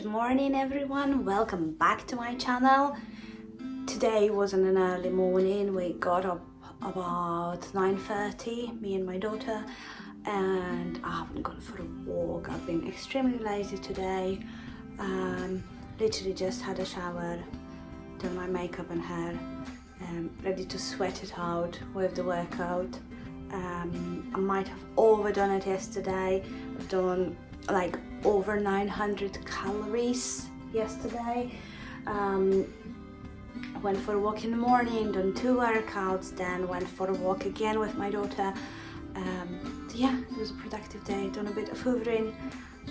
morning everyone, welcome back to my channel. Today wasn't an early morning. We got up about 9:30, me and my daughter, and I haven't gone for a walk. I've been extremely lazy today. Literally just had a shower, done my makeup and hair, ready to sweat it out with the workout. I might have overdone it yesterday. I've done like over 900 calories yesterday. Went for a walk in the morning, done 2 workouts, then went for a walk again with my daughter. Yeah, it was a productive day. Done a bit of hoovering,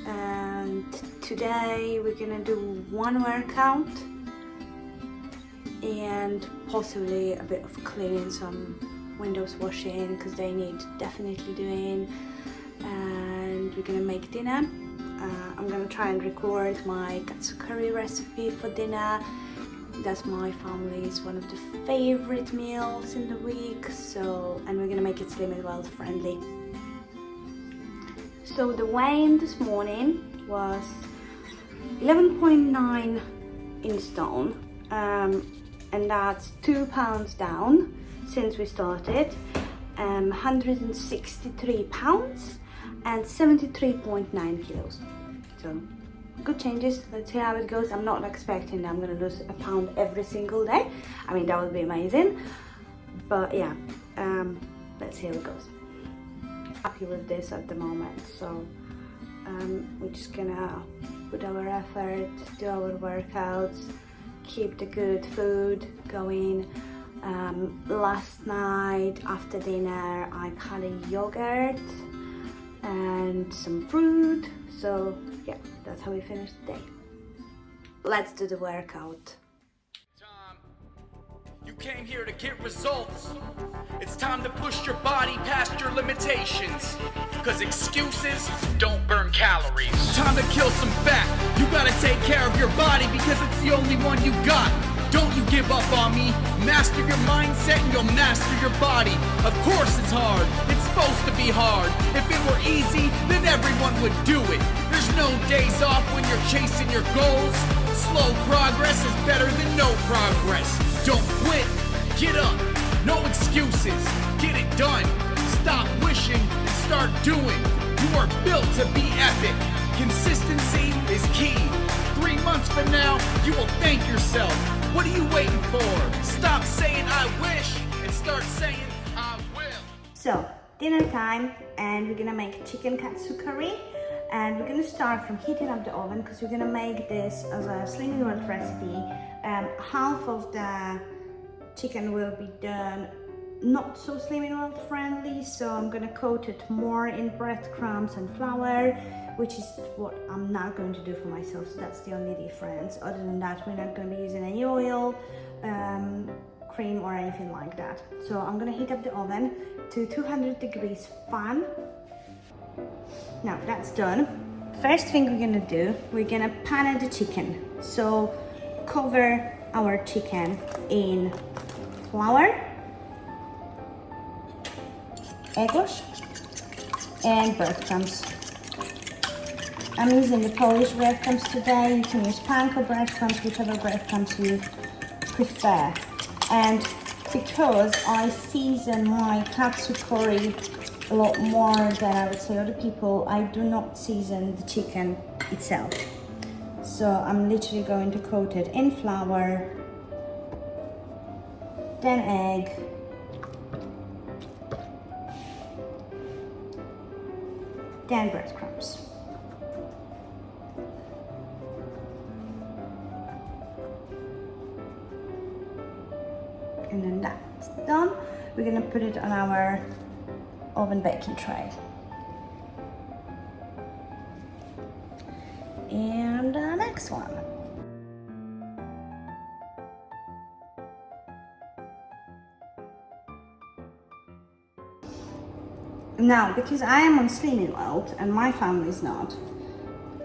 and today we're gonna do 1 workout and possibly a bit of cleaning, some windows washing because they need definitely doing, and we're gonna make dinner. I'm gonna try and record my katsu curry recipe for dinner. That's my family's one of the favorite meals in the week, and we're gonna make it SlimmingWorld friendly. So the weigh-in this morning was 11.9 in stone, and that's 2 pounds down since we started. 163 pounds and 73.9 kilos. So good changes. Let's see how it goes. I'm not expecting that I'm gonna lose a pound every single day. I mean, that would be amazing, but yeah, let's see how it goes. Happy with this at the moment, so we're just gonna put our effort, do our workouts, keep the good food going. Last night after dinner I had a yogurt and some fruit, so yeah, that's how we finished the day. Let's do the workout. Tom, you came here to get results. It's time to push your body past your limitations, because excuses don't burn calories. Time to kill some fat. You gotta take care of your body because it's the only one you got. Don't you give up on me. Master your mindset and you'll master your body. Of course it's hard. It's supposed to be hard. If it were easy, then everyone would do it. There's no days off when you're chasing your goals. Slow progress is better than no progress. Don't quit. Get up. No excuses. Get it done. Stop wishing and start doing. You are built to be epic. Consistency is key. 3 months from now, you will thank yourself. What are you waiting for? Stop saying I wish and start saying I will. So, dinner time, and we're gonna make chicken katsu curry, and we're gonna start from heating up the oven because we're gonna make this as a SlimmingWorld recipe. Half of the chicken will be done not so SlimmingWorld friendly, so I'm gonna coat it more in breadcrumbs and flour, which is what I'm not going to do for myself, so that's the only difference. Other than that, we're not going to be using any oil, cream or anything like that. So I'm going to heat up the oven to 200 degrees fan. Now that's done. First thing we're going to do, we're going to pan the chicken. So cover our chicken in flour, egg wash and breadcrumbs. I'm using the Polish breadcrumbs today. You can use panko breadcrumbs, whichever breadcrumbs you prefer. And because I season my katsu curry a lot more than I would say other people, I do not season the chicken itself. So I'm literally going to coat it in flour, then egg, then breadcrumbs. And then that's done. We're gonna put it on our oven baking tray. And the next one. Now, because I am on SlimmingWorld and my family is not,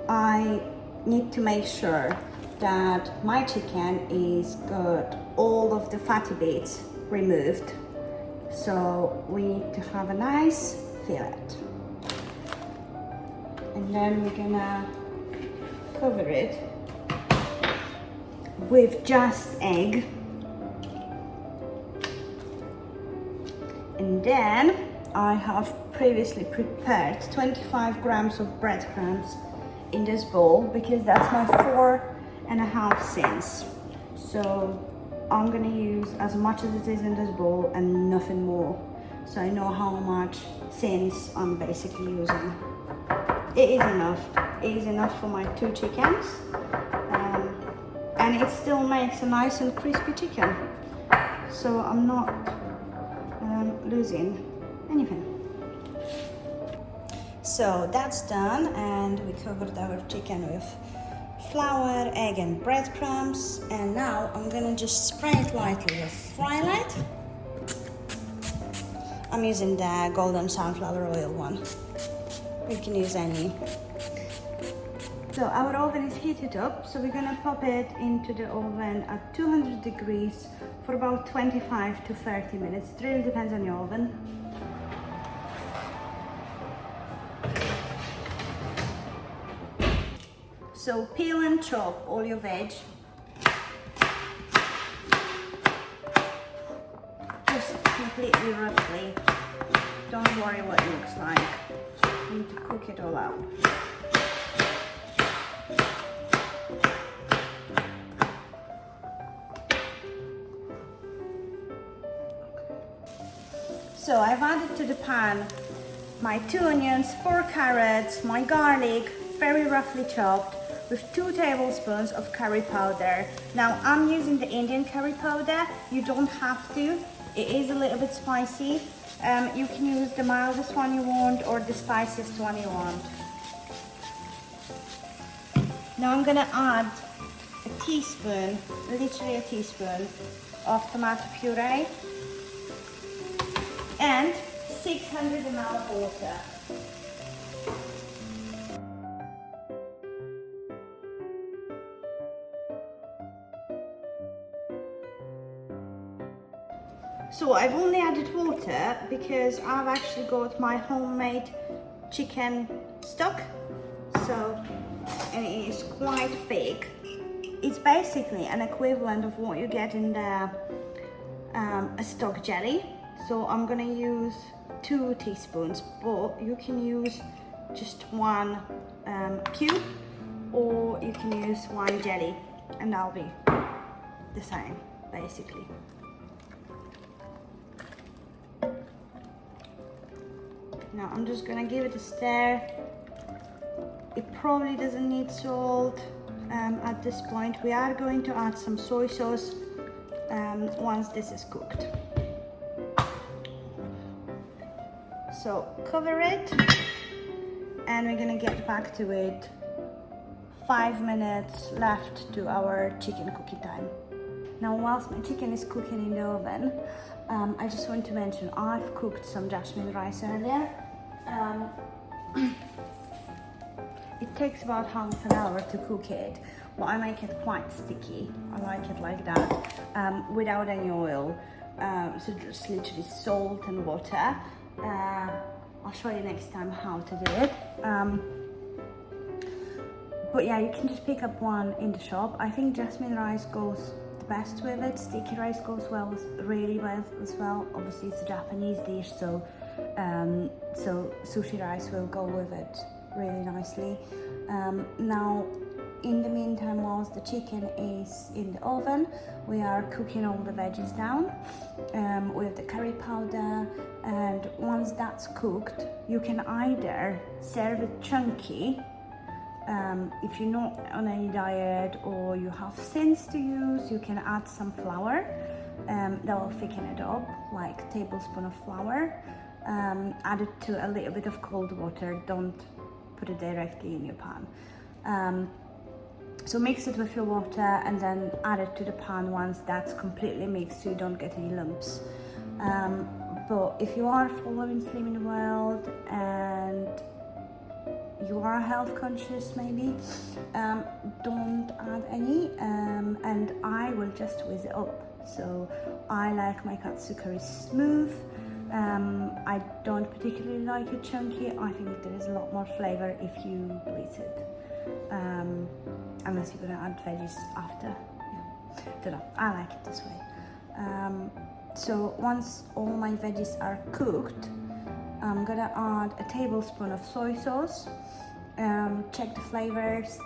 I need to make sure that my chicken is got all of the fatty bits removed. So we need to have a nice fillet. And then we're gonna cover it with just egg. And then I have previously prepared 25 grams of breadcrumbs in this bowl because that's my 4.5 cents. So I'm gonna use as much as it is in this bowl and nothing more. So I know how much cents I'm basically using. It is enough. It is enough for my 2 chickens. And it still makes a nice and crispy chicken. So I'm not losing anything. So that's done, and we covered our chicken with flour, egg and breadcrumbs, and now I'm gonna just spray it lightly with frylight. I'm using the golden sunflower oil one. You can use any. So our oven is heated up, so we're gonna pop it into the oven at 200 degrees for about 25 to 30 minutes. It really depends on your oven. So peel and chop all your veg. Just completely roughly. Don't worry what it looks like. You need to cook it all out. So I've added to the pan my 2 onions, 4 carrots, my garlic, very roughly chopped, with 2 tablespoons of curry powder. Now I'm using the Indian curry powder. You don't have to. It is a little bit spicy. You can use the mildest one you want or the spiciest one you want. Now I'm gonna add a teaspoon, literally a teaspoon of tomato puree and 600 ml of water. So I've only added water because I've actually got my homemade chicken stock. So, and it is quite thick. It's basically an equivalent of what you get in the a stock jelly. So I'm gonna use 2 teaspoons, but you can use just 1 cube, or you can use 1 jelly, and that'll be the same, basically. Now I'm just gonna give it a stir. It probably doesn't need salt at this point. We are going to add some soy sauce once this is cooked. So cover it, and we're gonna get back to it. 5 minutes left to our chicken cooking time. Now whilst my chicken is cooking in the oven, I just want to mention I've cooked some jasmine rice earlier. It takes about half an hour to cook it, but I make it quite sticky. I like it like that, without any oil. So just literally salt and water. I'll show you next time how to do it. But yeah, you can just pick up one in the shop. I think jasmine rice goes the best with it. Sticky rice goes really well as well. Obviously it's a Japanese dish, so so sushi rice will go with it really nicely. Now in the meantime, whilst the chicken is in the oven, we are cooking all the veggies down with the curry powder, and once that's cooked, you can either serve it chunky if you're not on any diet or you have thins to use. You can add some flour that will thicken it up, like a tablespoon of flour. Add it to a little bit of cold water. Don't put it directly in your pan. So mix it with your water and then add it to the pan once that's completely mixed so you don't get any lumps. But if you are following SlimmingWorld and you are health conscious maybe, don't add any, and I will just whiz it up. So I like my katsu curry smooth. I don't particularly like it chunky. I think there is a lot more flavor if you blitz it. Unless you're gonna add veggies after. Yeah. Don't know, I like it this way. So once all my veggies are cooked, I'm gonna add a tablespoon of soy sauce, check the flavors,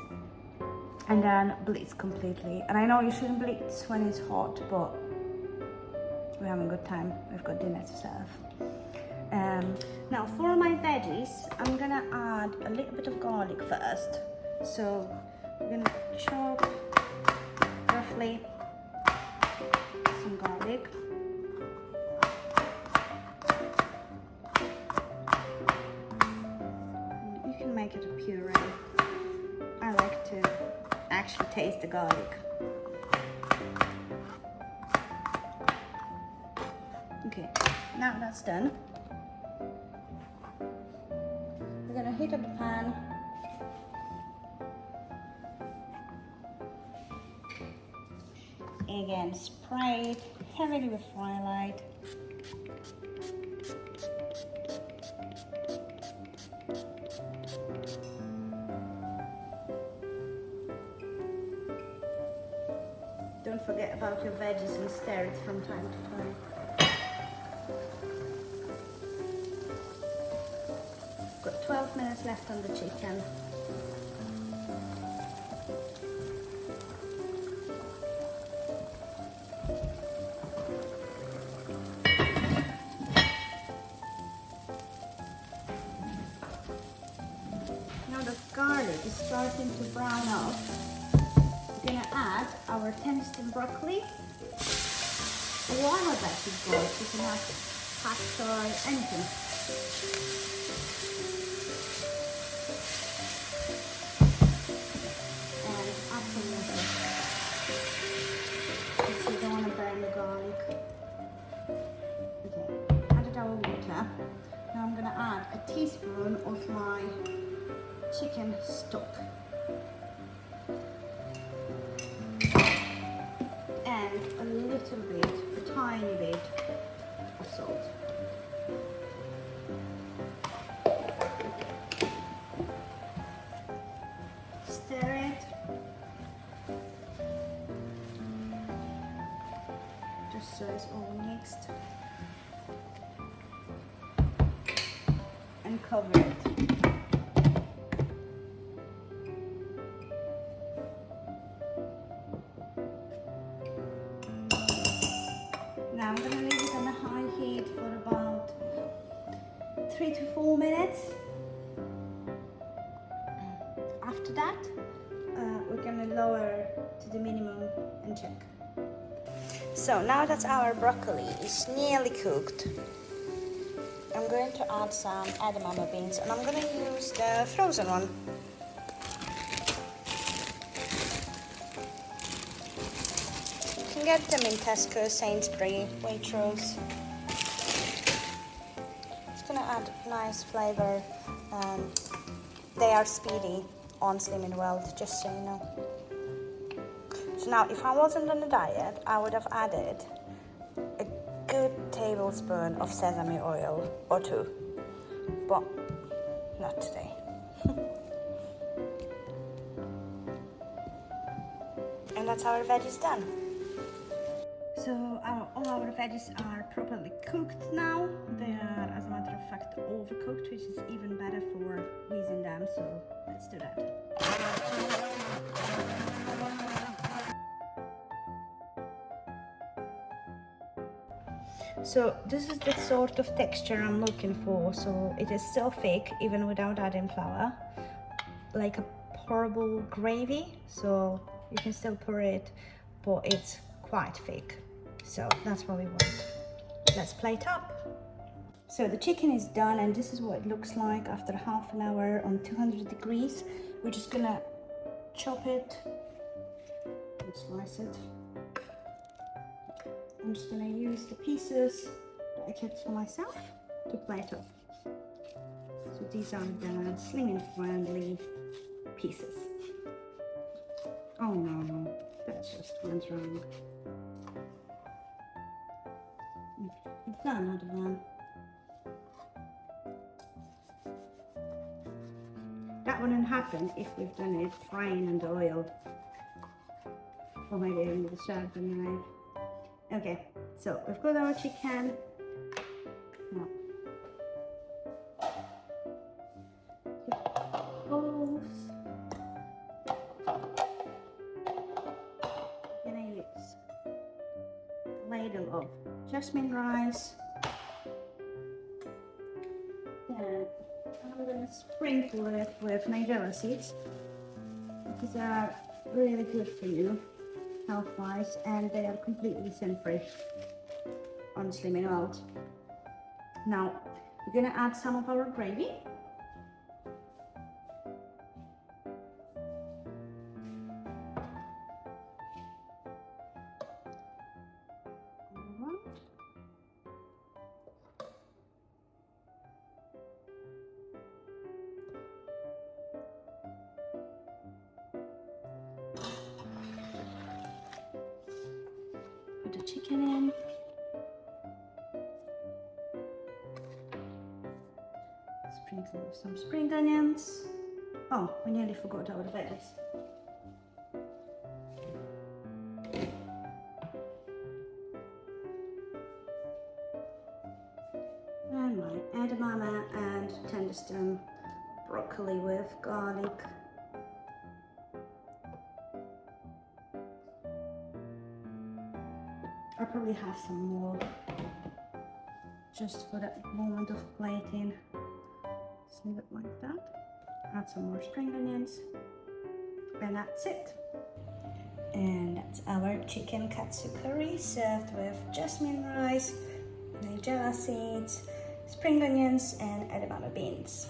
and then blitz completely. And I know you shouldn't blitz when it's hot, but we're having a good time. We've got dinner to serve. Now for my veggies, I'm gonna add a little bit of garlic first. So I'm gonna chop roughly some garlic. You can make it a puree. I like to actually taste the garlic. Okay, now that's done. We're gonna heat up the pan. Again, spray it heavily with frylight. Don't forget about your veggies and stir it from time to time. Got 12 minutes left on the chicken. Now the garlic is starting to brown up. We're gonna add our Tennessee broccoli. Whatever veggies goes, you can have pasta or anything. And add some water. Because you don't want to burn the garlic. Okay, added our water. Now I'm gonna add a teaspoon of my chicken stock. And a little bit, a tiny bit of salt. Stir it. Just so it's all mixed. And cover it. Now I'm going to leave it on a high heat for about 3 to 4 minutes. After that, we're going to lower to the minimum and check. So now that our broccoli is nearly cooked, I'm going to add some edamame beans, and I'm going to use the frozen one. You can get them in Tesco, Sainsbury's, Waitrose. It's going to add nice flavor, and they are speedy on SlimmingWorld, just so you know. So now, if I wasn't on a diet, I would have added a good tablespoon of sesame oil or 2, but not today. And that's our veggies done. So all our veggies are properly cooked now. They are, as a matter of fact, overcooked, which is even better for whizzing them, so let's do that. So this is the sort of texture I'm looking for. So it is so thick, even without adding flour, like a pourable gravy. So you can still pour it, but it's quite thick. So that's what we want. Let's plate up. So the chicken is done, and this is what it looks like after half an hour on 200 degrees. We're just gonna chop it and slice it. I'm just gonna use the pieces that I kept for myself to plate up. So these are the slimming friendly pieces. Oh no, that just went wrong. Is that another one? That wouldn't happen if we've done it frying in the oil. Or maybe I need a sharpening knife. Okay, so we've got our chicken. Now, cloves. I'm gonna use a ladle of jasmine rice. Then I'm gonna sprinkle it with nigella seeds. These are really good for you health-wise, and they are completely sin-free on SlimmingWorld. Now we're gonna add some of our gravy. Put the chicken in. Sprinkle with some spring onions. Oh, we nearly forgot our lettuce. And my edamame and tender stem broccoli with garlic. I'll probably have some more just for that moment of plating. Just leave it like that. Add some more spring onions, and that's it. And that's our chicken katsu curry served with jasmine rice, nigella seeds, spring onions, and edamame beans.